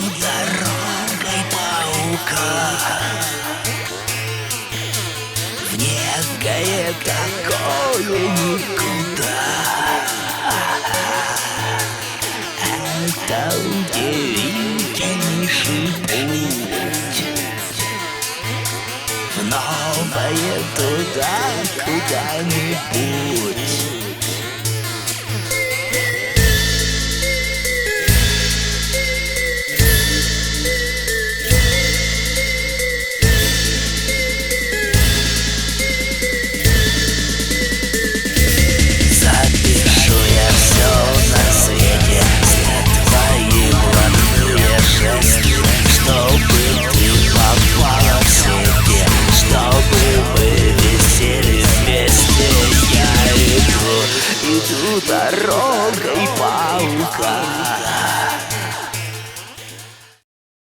дорогой паука в некое такое никуда. Это удивительнейший путь в новое туда куда-нибудь. Иду дорогой паука